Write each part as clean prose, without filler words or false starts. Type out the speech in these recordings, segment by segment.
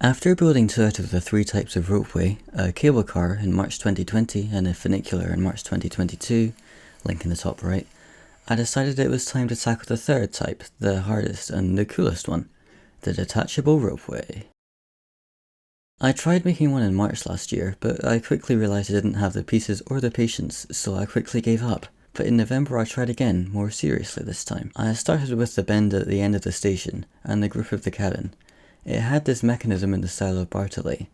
After building 2 out of the 3 types of ropeway, a cable car in March 2020 and a funicular in March 2022, link in the top right, I decided it was time to tackle the 3rd type, the hardest and the coolest one, the detachable ropeway. I tried making one in March last year, but I quickly realised I didn't have the pieces or the patience, so I quickly gave up. But in November I tried again, more seriously this time. I started with the bend at the end of the station, and the grip of the cabin. It had this mechanism in the style of Bartolé,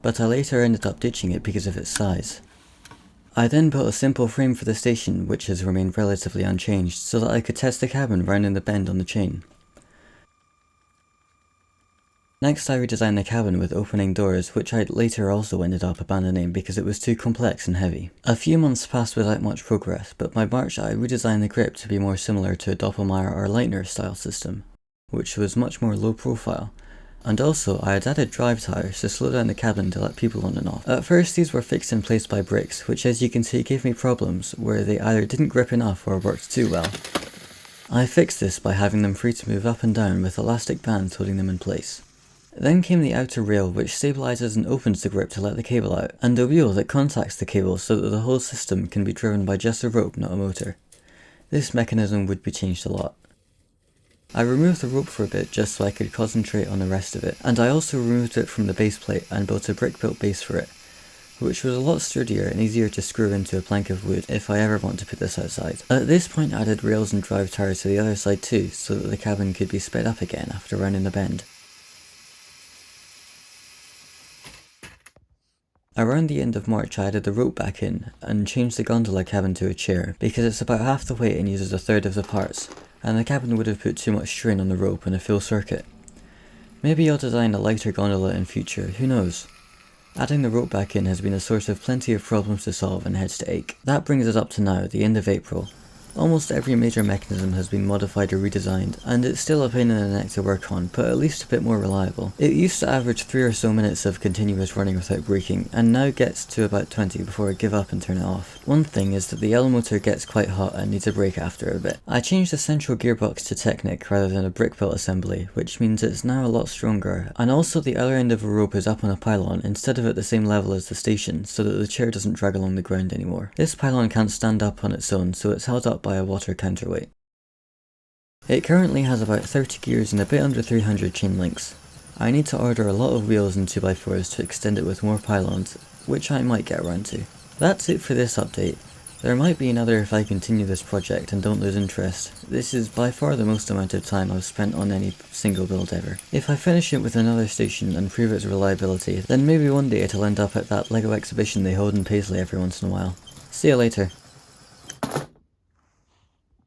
but I later ended up ditching it because of its size. I then built a simple frame for the station which has remained relatively unchanged so that I could test the cabin rounding the bend on the chain. Next I redesigned the cabin with opening doors, which I later also ended up abandoning because it was too complex and heavy. A few months passed without much progress, but by March I redesigned the grip to be more similar to a Doppelmayr or Leitner style system, which was much more low profile. And also, I had added drive tires to slow down the cabin to let people on and off. At first these were fixed in place by bricks, which as you can see gave me problems where they either didn't grip enough or worked too well. I fixed this by having them free to move up and down with elastic bands holding them in place. Then came the outer rail which stabilizes and opens the grip to let the cable out, and a wheel that contacts the cable so that the whole system can be driven by just a rope, not a motor. This mechanism would be changed a lot. I removed the rope for a bit just so I could concentrate on the rest of it, and I also removed it from the base plate and built a brick-built base for it, which was a lot sturdier and easier to screw into a plank of wood if I ever want to put this outside. At this point I added rails and drive tires to the other side too, so that the cabin could be sped up again after rounding the bend. Around the end of March I added the rope back in and changed the gondola cabin to a chair because it's about half the weight and uses a third of the parts, and the cabin would have put too much strain on the rope in a full circuit. Maybe I'll design a lighter gondola in future, who knows. Adding the rope back in has been a source of plenty of problems to solve and heads to ache. That brings us up to now, the end of April. Almost every major mechanism has been modified or redesigned, and it's still a pain in the neck to work on, but at least a bit more reliable. It used to average 3 or so minutes of continuous running without braking, and now gets to about 20 before I give up and turn it off. One thing is that the L motor gets quite hot and needs a break after a bit. I changed the central gearbox to Technic rather than a brick-built assembly, which means it's now a lot stronger, and also the other end of a rope is up on a pylon instead of at the same level as the station, so that the chair doesn't drag along the ground anymore. This pylon can't stand up on its own, so it's held up by a water counterweight. It currently has about 30 gears and a bit under 300 chain links. I need to order a lot of wheels and 2x4s to extend it with more pylons, which I might get around to. That's it for this update. There might be another if I continue this project and don't lose interest. This is by far the most amount of time I've spent on any single build ever. If I finish it with another station and prove its reliability, then maybe one day it'll end up at that LEGO exhibition they hold in Paisley every once in a while. See you later.